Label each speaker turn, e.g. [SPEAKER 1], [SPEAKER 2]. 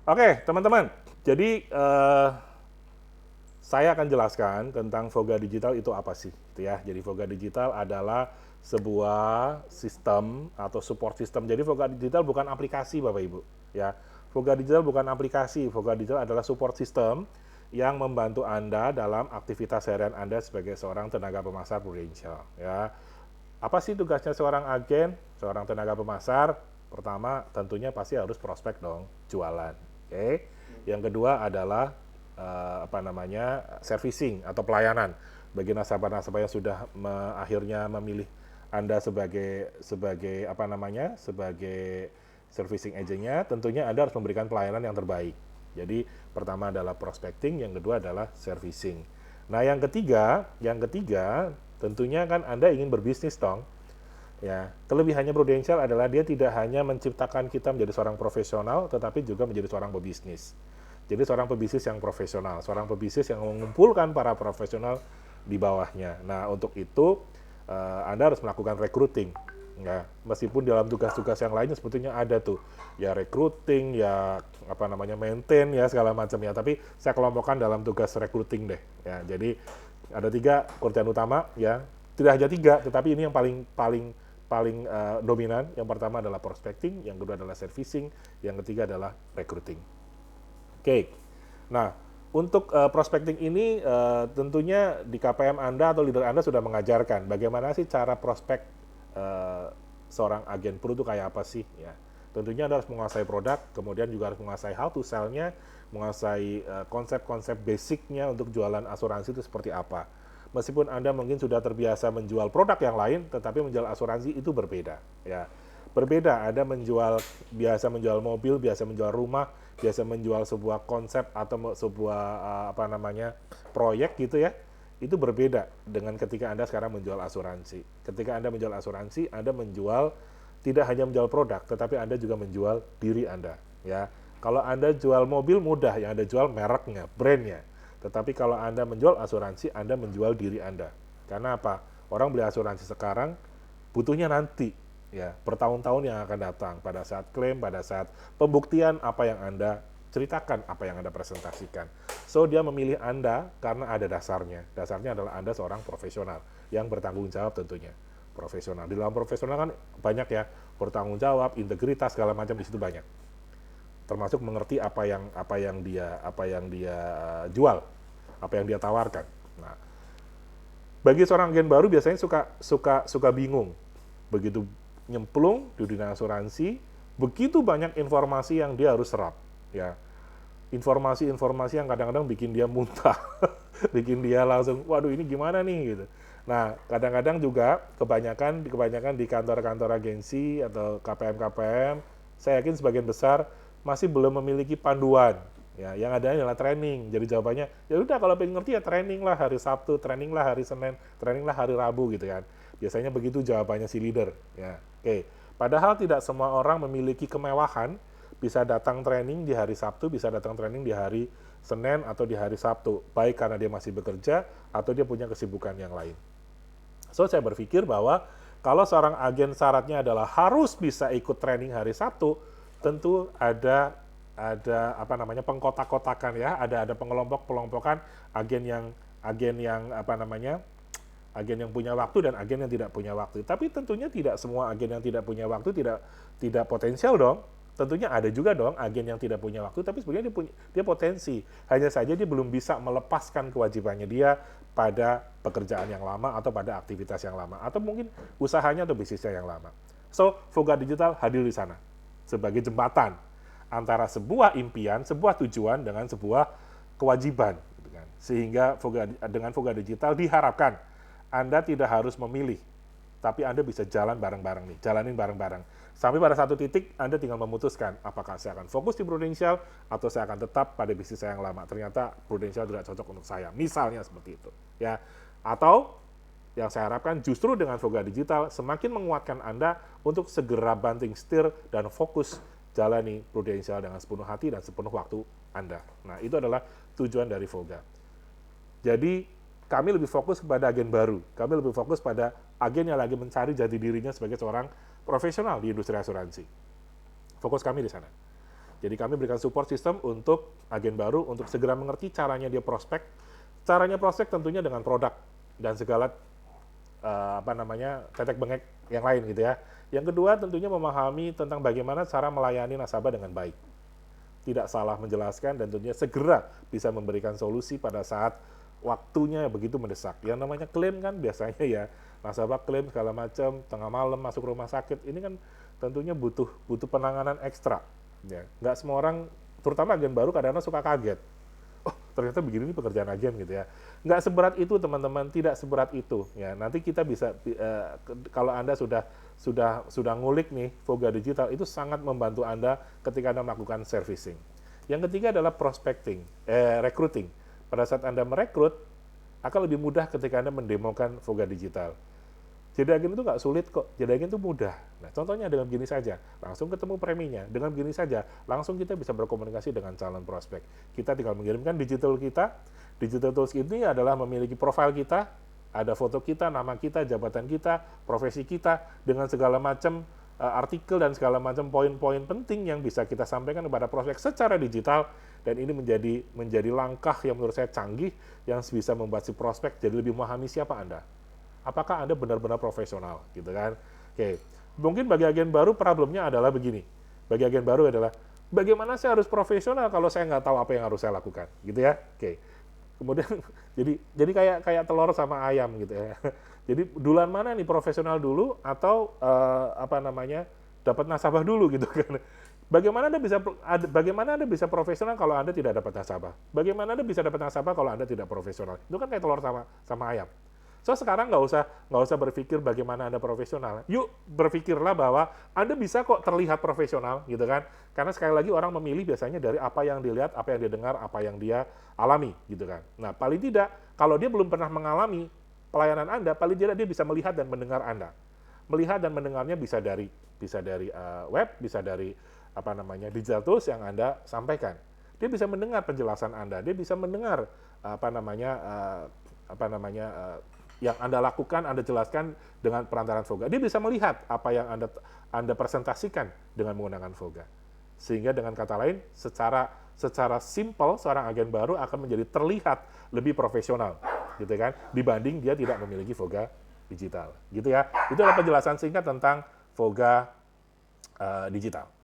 [SPEAKER 1] Oke, teman-teman. Jadi saya akan jelaskan tentang Voga Digital itu apa sih, gitu ya. Jadi Voga Digital adalah sebuah sistem atau support system. Jadi Voga Digital bukan aplikasi, Bapak Ibu, ya. Voga Digital bukan aplikasi. Voga Digital adalah support system yang membantu Anda dalam aktivitas harian Anda sebagai seorang tenaga pemasar prudential, ya. Apa sih tugasnya seorang agen, seorang tenaga pemasar? Pertama, tentunya pasti harus prospek dong, jualan. Oke. Yang kedua adalah servicing atau pelayanan bagi nasabah-nasabah yang sudah akhirnya memilih Anda sebagai servicing agentnya. Tentunya Anda harus memberikan pelayanan yang terbaik. Jadi pertama adalah prospecting, yang kedua adalah servicing. Nah, yang ketiga tentunya kan Anda ingin berbisnis dong. Ya, kelebihannya Prudential adalah dia tidak hanya menciptakan kita menjadi seorang profesional, tetapi juga menjadi seorang pebisnis. Jadi seorang pebisnis yang profesional, seorang pebisnis yang mengumpulkan para profesional di bawahnya. Nah, untuk itu Anda harus melakukan recruiting. Ya, meskipun dalam tugas-tugas yang lainnya sebetulnya ada tuh, ya recruiting, ya maintain, ya segala macam ya. Tapi saya kelompokkan dalam tugas recruiting deh. Ya, jadi ada 3 pekerjaan utama, ya. Tidak hanya 3, tetapi ini yang paling paling paling dominan. Yang pertama adalah prospecting, yang kedua adalah servicing, yang ketiga adalah recruiting. Oke. Nah, untuk prospecting ini tentunya di KPM Anda atau leader Anda sudah mengajarkan bagaimana sih cara prospek uh, seorang agen pro itu kayak apa sih, ya. Tentunya Anda harus menguasai produk, kemudian juga harus menguasai how to sell-nya, menguasai konsep-konsep basicnya untuk jualan asuransi itu seperti apa. Meskipun Anda mungkin sudah terbiasa menjual produk yang lain, tetapi menjual asuransi itu berbeda, ya. Berbeda, ada biasa menjual mobil, biasa menjual rumah, biasa menjual sebuah konsep atau sebuah proyek gitu ya. Itu berbeda dengan ketika Anda sekarang menjual asuransi. Ketika Anda menjual asuransi, Anda menjual tidak hanya menjual produk, tetapi Anda juga menjual diri Anda, ya. Kalau Anda jual mobil mudah, yang Anda jual mereknya, brandnya. Tetapi kalau Anda menjual asuransi, Anda menjual diri Anda. Karena apa? Orang beli asuransi sekarang butuhnya nanti, ya, bertahun-tahun yang akan datang, pada saat klaim, pada saat pembuktian apa yang Anda ceritakan, apa yang Anda presentasikan. So, dia memilih Anda karena ada dasarnya. Dasarnya adalah Anda seorang profesional yang bertanggung jawab tentunya. Profesional. Di dalam profesional kan banyak ya, bertanggung jawab, integritas segala macam di situ banyak. Termasuk mengerti apa yang dia jual, apa yang dia tawarkan. Nah, bagi seorang agen baru biasanya suka bingung. Begitu nyemplung di dunia asuransi, begitu banyak informasi yang dia harus serap, ya. Informasi-informasi yang kadang-kadang bikin dia muntah, bikin dia langsung, waduh ini gimana nih gitu. Nah, kadang-kadang juga kebanyakan di kantor-kantor agensi atau KPM-KPM, saya yakin sebagian besar masih belum memiliki panduan. Ya, yang ada adalah training. Jadi jawabannya, ya udah kalau pengen ngerti ya training lah hari Sabtu, training lah hari Senin, training lah hari Rabu gitu kan. Biasanya begitu jawabannya si leader. Ya, oke. Padahal tidak semua orang memiliki kemewahan bisa datang training di hari Sabtu, bisa datang training di hari Senin atau di hari Sabtu, baik karena dia masih bekerja atau dia punya kesibukan yang lain. So, saya berpikir bahwa kalau seorang agen syaratnya adalah harus bisa ikut training hari Sabtu, tentu ada pengkotak-kotakan, ya, ada pengelompok-pengelompokan agen yang punya waktu dan agen yang tidak punya waktu. Tapi tentunya tidak semua agen yang tidak punya waktu tidak potensial dong. Tentunya ada juga dong agen yang tidak punya waktu, tapi sebenarnya dia potensi. Hanya saja dia belum bisa melepaskan kewajibannya dia pada pekerjaan yang lama atau pada aktivitas yang lama, atau mungkin usahanya atau bisnisnya yang lama. So, Voga Digital hadir di sana sebagai jembatan antara sebuah impian, sebuah tujuan dengan sebuah kewajiban. Sehingga dengan Voga Digital diharapkan Anda tidak harus memilih, tapi Anda bisa jalan bareng-bareng nih, jalanin bareng-bareng. Sampai pada satu titik Anda tinggal memutuskan apakah saya akan fokus di Prudential atau saya akan tetap pada bisnis saya yang lama. Ternyata Prudential tidak cocok untuk saya, misalnya seperti itu, ya. Atau yang saya harapkan justru dengan Voga Digital semakin menguatkan Anda untuk segera banting setir dan fokus jalani Prudential dengan sepenuh hati dan sepenuh waktu Anda. Nah, itu adalah tujuan dari Voga. Jadi kami lebih fokus kepada agen baru. Kami lebih fokus pada agen yang lagi mencari jati dirinya sebagai seorang profesional di industri asuransi. Fokus kami di sana. Jadi kami berikan support system untuk agen baru untuk segera mengerti caranya dia prospek. Caranya prospek tentunya dengan produk dan segala tetek bengek yang lain gitu ya. Yang kedua tentunya memahami tentang bagaimana cara melayani nasabah dengan baik. Tidak salah menjelaskan dan tentunya segera bisa memberikan solusi pada saat waktunya begitu mendesak. Yang namanya klaim kan biasanya ya nasabah klaim segala macam tengah malam masuk rumah sakit, ini kan tentunya butuh penanganan ekstra. Ya, nggak semua orang, terutama agen baru kadang-kadang suka kaget. Oh, ternyata begini nih pekerjaan agen gitu ya. Nggak seberat itu teman-teman, tidak seberat itu. Ya, nanti kita bisa kalau Anda sudah ngulik nih Voga Digital, itu sangat membantu Anda ketika Anda melakukan servicing. Yang ketiga adalah recruiting. Pada saat Anda merekrut, akan lebih mudah ketika Anda mendemokan Voga Digital. Jadi agen itu nggak sulit kok, jadi agen itu mudah. Nah, contohnya dengan begini saja, langsung ketemu preminya. Dengan begini saja, langsung kita bisa berkomunikasi dengan calon prospek. Kita tinggal mengirimkan digital kita. Digital tools ini adalah memiliki profil kita, ada foto kita, nama kita, jabatan kita, profesi kita, dengan segala macam artikel dan segala macam poin-poin penting yang bisa kita sampaikan kepada prospek secara digital. Dan ini menjadi langkah yang menurut saya canggih, yang bisa membuat si prospek jadi lebih memahami siapa Anda. Apakah Anda benar-benar profesional, gitu kan? Oke, mungkin bagi agen baru problemnya adalah begini. Bagi agen baru adalah, bagaimana saya harus profesional kalau saya nggak tahu apa yang harus saya lakukan, gitu ya? Oke, kemudian jadi kayak telur sama ayam gitu ya. Jadi duluan mana nih, profesional dulu atau dapat nasabah dulu gitu kan? Bagaimana Anda bisa profesional kalau Anda tidak dapat nasabah? Bagaimana Anda bisa dapat nasabah kalau Anda tidak profesional? Itu kan kayak telur sama ayam. So sekarang nggak usah berpikir bagaimana Anda profesional. Yuk berpikirlah bahwa Anda bisa kok terlihat profesional gitu kan. Karena sekali lagi orang memilih biasanya dari apa yang dilihat, apa yang didengar, apa yang dia alami gitu kan. Nah, paling tidak kalau dia belum pernah mengalami pelayanan Anda, paling tidak dia bisa melihat dan mendengar Anda. Melihat dan mendengarnya bisa dari web, bisa dari digital tools yang Anda sampaikan. Dia bisa mendengar penjelasan Anda, dia bisa mendengar yang Anda lakukan, Anda jelaskan dengan perantaraan Voga. Dia bisa melihat apa yang Anda presentasikan dengan menggunakan Voga. Sehingga dengan kata lain, secara simpel seorang agen baru akan menjadi terlihat lebih profesional, gitu kan, dibanding dia tidak memiliki Voga Digital, gitu ya. Itu adalah penjelasan singkat tentang Voga Digital.